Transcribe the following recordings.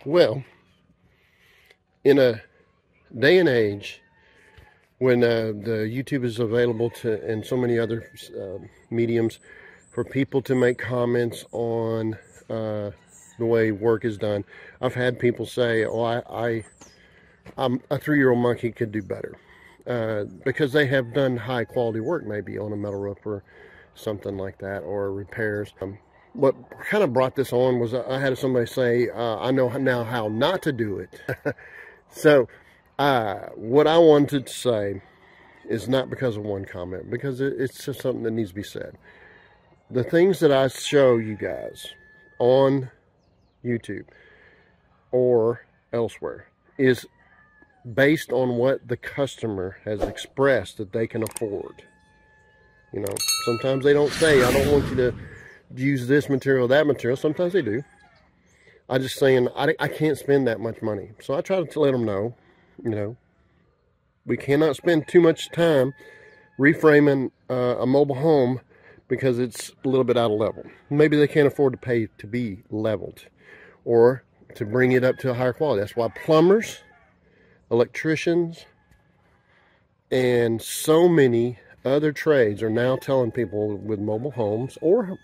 Well, in a day and age when the YouTube is available to and so many other mediums for people to make comments on the way work is done, I've had people say, "Oh, I'm a 3-year-old monkey could do better," because they have done high quality work, maybe on a metal roof or something like that, or repairs. What kind of brought this on was I had somebody say, I know now how not to do it. So what I wanted to say is not because of one comment, because it's just something that needs to be said. The things that I show you guys on YouTube or elsewhere is based on what the customer has expressed that they can afford. You know, sometimes they don't say, I don't want you to use this material, that material. Sometimes they do. I'm just saying, I can't spend that much money. So I try to let them know, you know, we cannot spend too much time reframing a mobile home because it's a little bit out of level. Maybe they can't afford to pay to be leveled or to bring it up to a higher quality. That's why plumbers, electricians, and so many other trades are now telling people with mobile homes or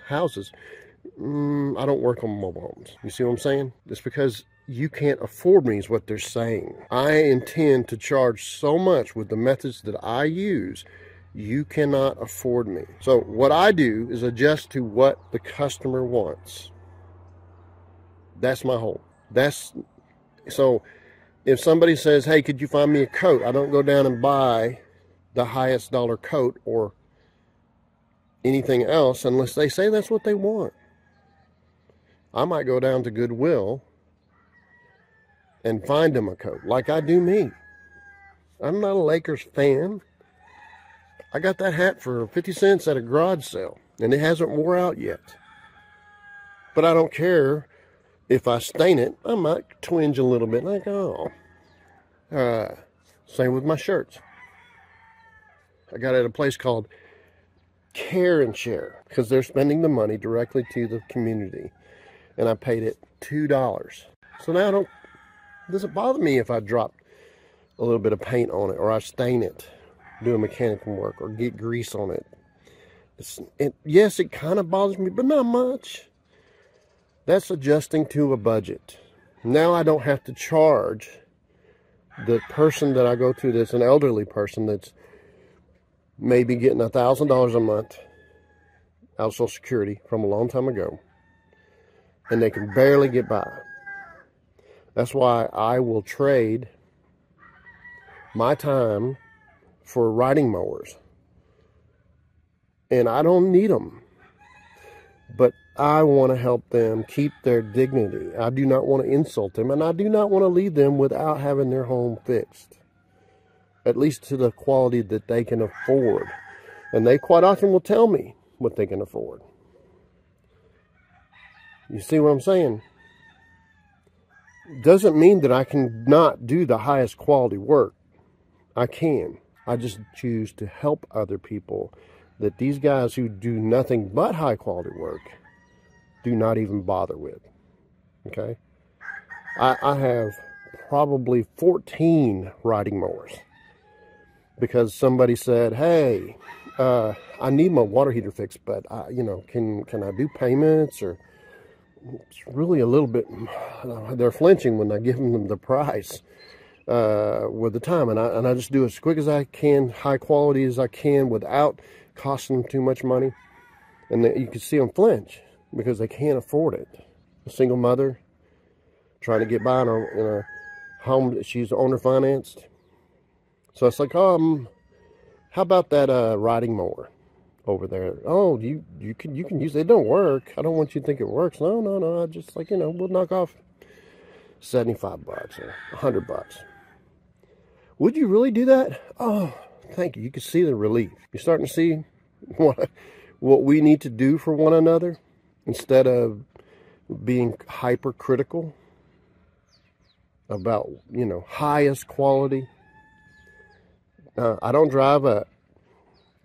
houses, I don't work on mobile homes. You see what I'm saying? It's because you can't afford me is what they're saying. I intend to charge so much with the methods that I use. You cannot afford me. So what I do is adjust to what the customer wants. That's my whole. So if somebody says, hey, could you find me a coat? I don't go down and buy the highest dollar coat or anything else unless they say that's what they want. I might go down to Goodwill and find them a coat like I do me. I'm not a Lakers fan. I got that hat for 50 cents at a garage sale and it hasn't wore out yet. But I don't care if I stain it. I might twinge a little bit like, oh. Same with my shirts. I got it at a place called Care and Share because they're spending the money directly to the community, and I paid it $2. So now it doesn't bother me if I drop a little bit of paint on it or I stain it doing mechanical work or get grease on it. Yes, it kind of bothers me, but not much. That's adjusting to a budget. Now I don't have to charge the person that I go to that's an elderly person that's maybe getting $1,000 a month out of Social Security from a long time ago, and they can barely get by. That's why I will trade my time for riding mowers. And I don't need them, but I want to help them keep their dignity. I do not want to insult them, and I do not want to leave them without having their home fixed, at least to the quality that they can afford. And they quite often will tell me what they can afford. You see what I'm saying? Doesn't mean that I can not do the highest quality work. I can. I just choose to help other people that these guys who do nothing but high quality work do not even bother with. Okay? I have probably 14 riding mowers because somebody said, hey, I need my water heater fixed, but you know, can I do payments? Or it's really a little bit, they're flinching when I give them the price with the time, and I just do as quick as I can, high quality as I can, without costing them too much money. And you can see them flinch because they can't afford it. A single mother trying to get by in a home that she's owner financed. So it's like, how about that riding mower over there? Oh, you can use it. It don't work. I don't want you to think it works. No. I just, like, you know, we'll knock off $75 or $100. Would you really do that? Oh, thank you. You can see the relief. You're starting to see what we need to do for one another instead of being hypercritical about, you know, highest quality. I don't drive a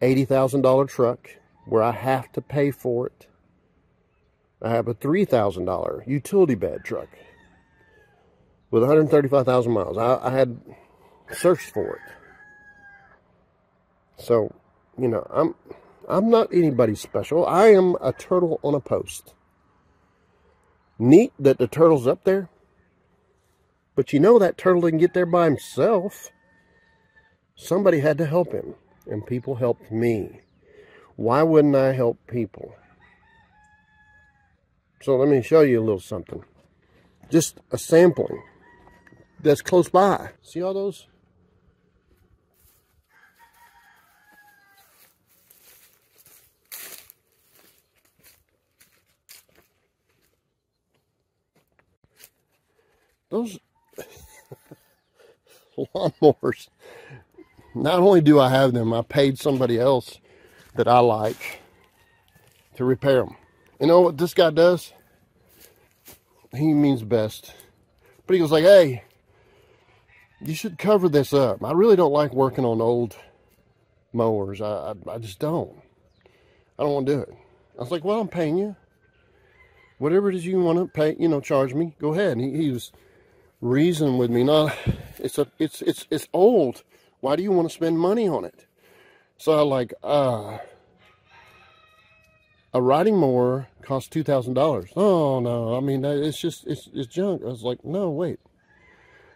$80,000 truck where I have to pay for it. I have a $3,000 utility bed truck with 135,000 miles. I had searched for it. So, you know, I'm not anybody special. I am a turtle on a post. Neat that the turtle's up there. But you know that turtle didn't get there by himself. Somebody had to help him. And people helped me. Why wouldn't I help people? So let me show you a little something. Just a sampling that's close by. See all those? Those lawnmowers, not only do I have them, I paid somebody else that I like to repair them. You know what this guy does? He means best. But he goes like, hey, you should cover this up. I really don't like working on old mowers. I just don't. I don't want to do it. I was like, well, I'm paying you. Whatever it is you want to pay, you know, charge me, go ahead. And he was reasoning with me. No, it's old. Why do you want to spend money on it? So I like, a riding mower costs $2,000. Oh no, I mean, it's junk. I was like, no, wait.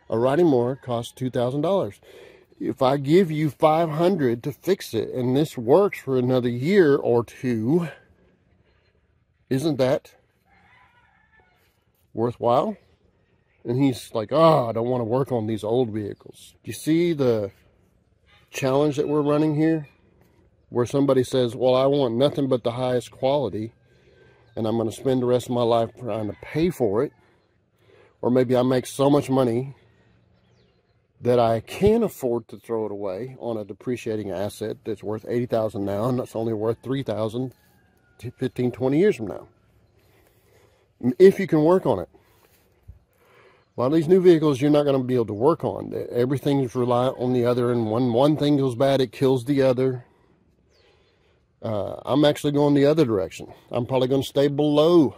A riding mower costs $2,000. If I give you $500 to fix it and this works for another year or two, isn't that worthwhile? And he's like, oh, I don't want to work on these old vehicles. Do you see the challenge that we're running here? Where somebody says, well, I want nothing but the highest quality, and I'm going to spend the rest of my life trying to pay for it. Or maybe I make so much money that I can't afford to throw it away on a depreciating asset that's worth $80,000 now, and that's only worth $3,000 15, 20 years from now. If you can work on it. A lot of these new vehicles you're not going to be able to work on. Everything's reliant on the other, and when one thing goes bad, it kills the other. I'm actually going the other direction. I'm probably going to stay below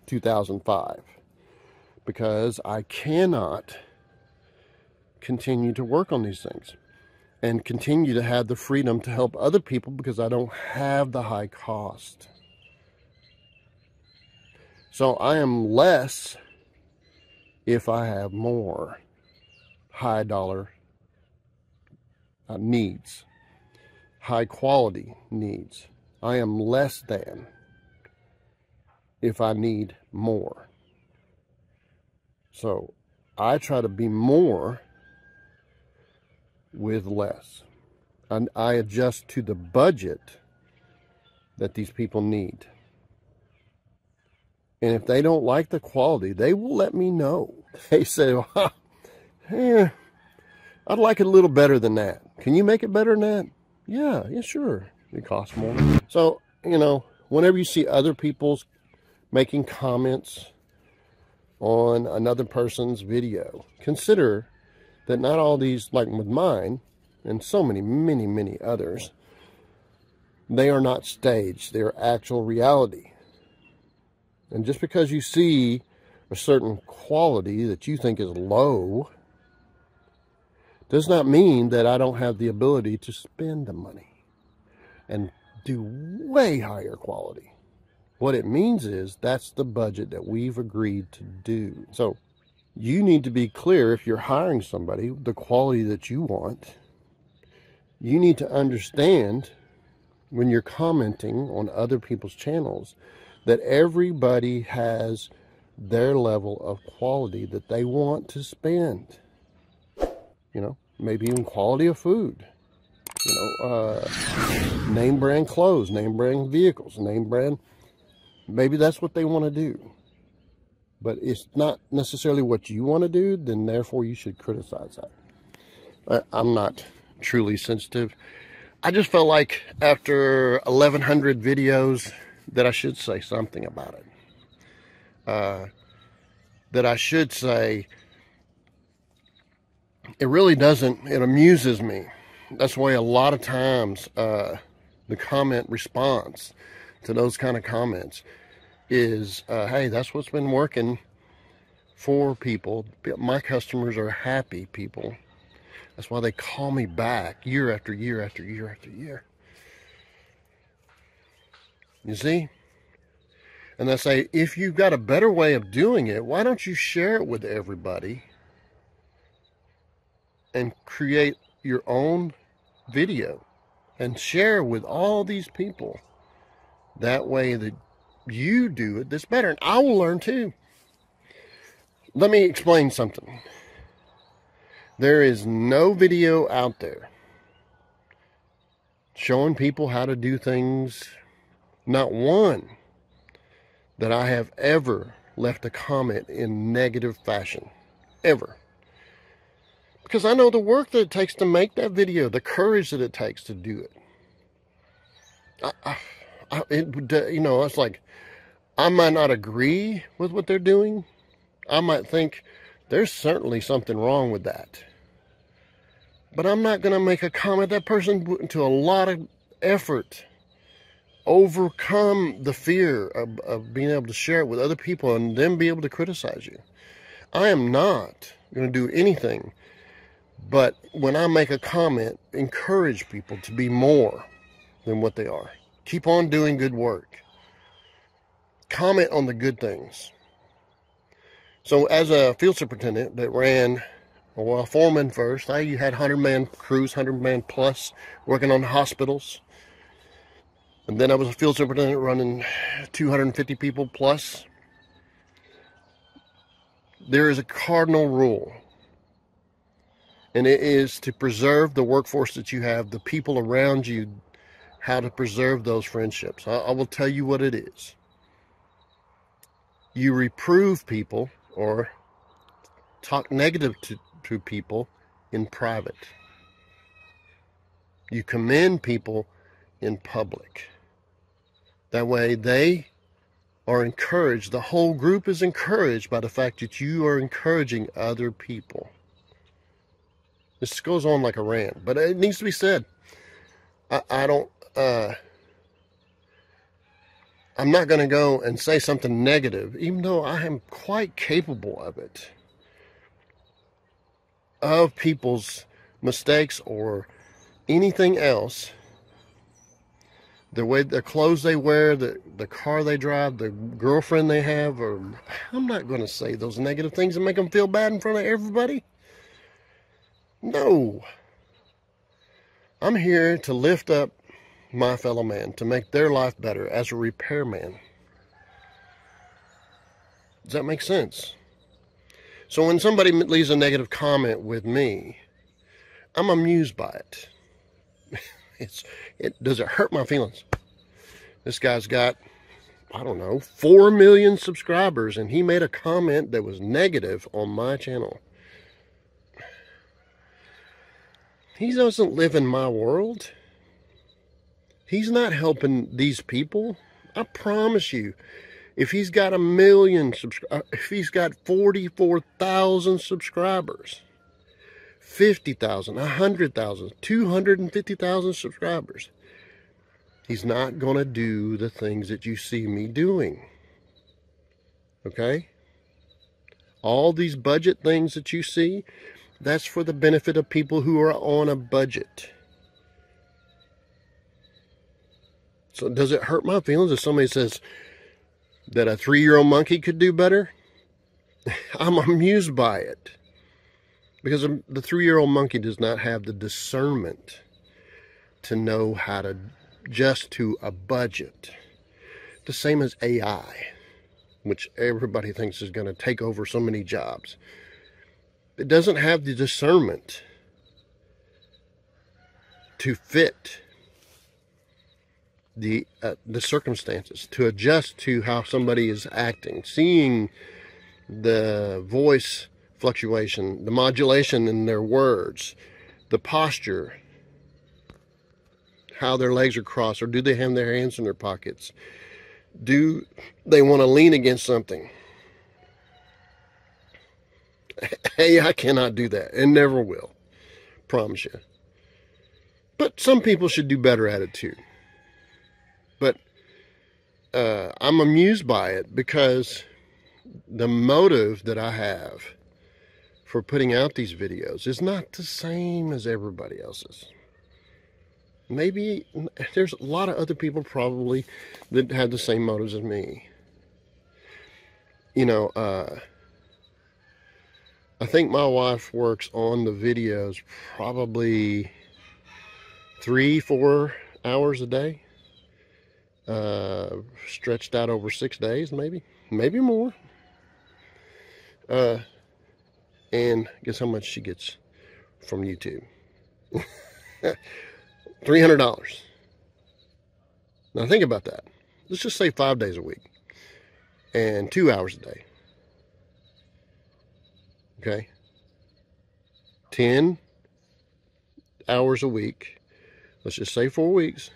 2005 because I cannot continue to work on these things and continue to have the freedom to help other people because I don't have the high cost. So I am less if I have more high dollar needs, high quality needs. I am less than if I need more. So I try to be more with less. And I adjust to the budget that these people need. And if they don't like the quality, they will let me know. They say, well, I'd like it a little better than that. Can you make it better than that? Yeah, sure. It costs more. So, you know, whenever you see other people's making comments on another person's video, consider that not all these, like with mine, and so many others, they are not staged. They're actual reality. And just because you see a certain quality that you think is low, does not mean that I don't have the ability to spend the money and do way higher quality. What it means is that's the budget that we've agreed to do. So you need to be clear if you're hiring somebody, the quality that you want. You need to understand when you're commenting on other people's channels that everybody has their level of quality that they want to spend. You know, maybe even quality of food. You know, name brand clothes, name brand vehicles, name brand. Maybe that's what they want to do. But it's not necessarily what you want to do, then therefore you should criticize that. I'm not truly sensitive. I just felt like after 1,100 videos that I should say something about it. That I should say, it really doesn't, it amuses me That's why a lot of times the comment response to those kind of comments is, hey, that's what's been working for people. My customers are happy people. That's why they call me back year after year after year after year. You see? And I say, if you've got a better way of doing it, why don't you share it with everybody and create your own video and share with all these people? That way that you do it, that's better. And I will learn too. Let me explain something. There is no video out there showing people how to do things. Not one that I have ever left a comment in negative fashion. Ever. Because I know the work that it takes to make that video, the courage that it takes to do it. You know, it's like, I might not agree with what they're doing. I might think there's certainly something wrong with that. But I'm not going to make a comment. That person put into a lot of effort, overcome the fear of being able to share it with other people and then be able to criticize you. I am not going to do anything but, when I make a comment, encourage people to be more than what they are. Keep on doing good work. Comment on the good things. So as a field superintendent that ran, well, a foreman first, you had 100-man crews, 100-man plus, working on hospitals. And then I was a field superintendent running 250 people plus. There is a cardinal rule. And it is to preserve the workforce that you have, the people around you, how to preserve those friendships. I will tell you what it is. You reprove people or talk negative to people in private. You commend people in public. That way they are encouraged. The whole group is encouraged by the fact that you are encouraging other people. This goes on like a rant, but it needs to be said. I'm not going to go and say something negative, even though I am quite capable of it, of people's mistakes or anything else. The way, the clothes they wear, the car they drive, the girlfriend they have, or I'm not going to say those negative things and make them feel bad in front of everybody. No. I'm here to lift up my fellow man, to make their life better as a repairman. Does that make sense? So when somebody leaves a negative comment with me, I'm amused by it. Does it hurt my feelings? This guy's got, I don't know, 4 million subscribers, and he made a comment that was negative on my channel. He doesn't live in my world. He's not helping these people. I promise you, if he's got 1 million subscribers, if he's got 44,000 subscribers, 50,000, 100,000, 250,000 subscribers, he's not going to do the things that you see me doing. Okay? All these budget things that you see, that's for the benefit of people who are on a budget. So does it hurt my feelings if somebody says that a 3-year-old monkey could do better? I'm amused by it. Because the 3-year-old monkey does not have the discernment to know how to adjust to a budget. The same as AI, which everybody thinks is going to take over so many jobs. It doesn't have the discernment to fit the circumstances, to adjust to how somebody is acting, seeing the voice fluctuation, the modulation in their words, the posture, how their legs are crossed, or do they have their hands in their pockets? Do they want to lean against something? Hey, I cannot do that, and never will. Promise you. But some people should do better at it too. But I'm amused by it because the motive that I have for putting out these videos is not the same as everybody else's. Maybe there's a lot of other people probably that have the same motives as me. You know, I think my wife works on the videos probably 3-4 hours a day, stretched out over 6 days, maybe more. And guess how much she gets from YouTube? $300. Now think about that. Let's just say 5 days a week and 2 hours a day. Okay, 10 hours a week. Let's just say 4 weeks.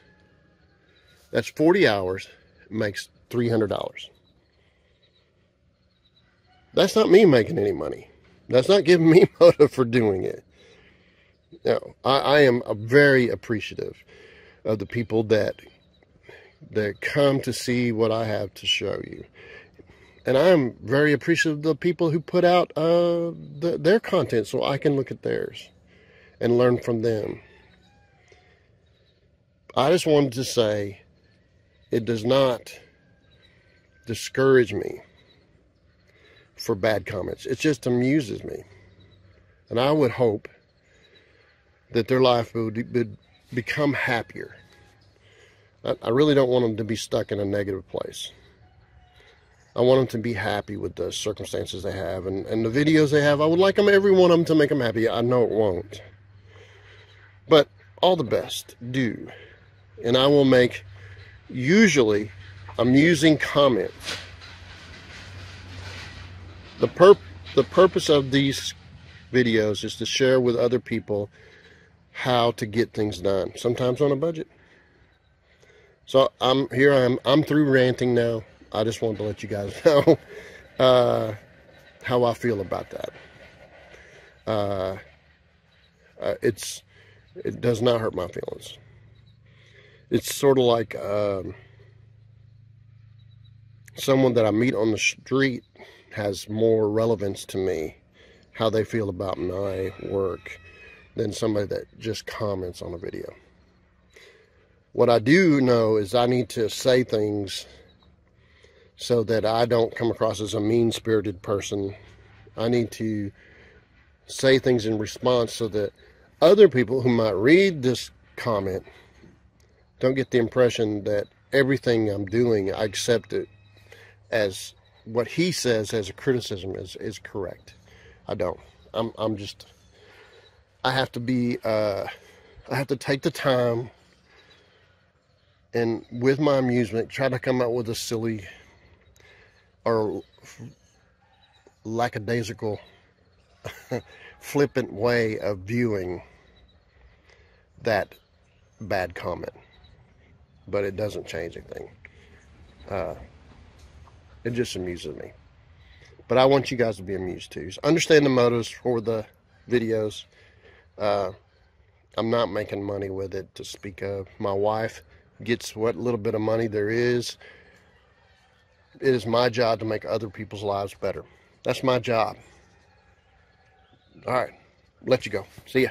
That's 40 hours. Makes $300. That's not me making any money. That's not giving me motive for doing it. No, I am very appreciative of the people that come to see what I have to show you. And I'm very appreciative of the people who put out their content so I can look at theirs and learn from them. I just wanted to say it does not discourage me for bad comments. It just amuses me. And I would hope that their life would become happier. I really don't want them to be stuck in a negative place. I want them to be happy with the circumstances they have and the videos they have. I would like every one of them to make them happy. I know it won't. But all the best. Do. And I will make usually amusing comments. The purpose of these videos is to share with other people how to get things done. Sometimes on a budget. So I'm through ranting now. I just wanted to let you guys know how I feel about that. It does not hurt my feelings. It's sort of like someone that I meet on the street has more relevance to me, how they feel about my work, than somebody that just comments on a video. What I do know is I need to say things so that I don't come across as a mean-spirited person. I need to say things in response so that other people who might read this comment don't get the impression that everything I'm doing, I accept it as what he says as a criticism is correct. I don't. I have to be, I have to take the time and with my amusement, try to come up with a silly or lackadaisical, flippant way of viewing that bad comment. But it doesn't change anything. It just amuses me. But I want you guys to be amused too. So understand the motives for the videos. I'm not making money with it to speak of. My wife gets what little bit of money there is. It is my job to make other people's lives better. That's my job. All right, let you go. See ya.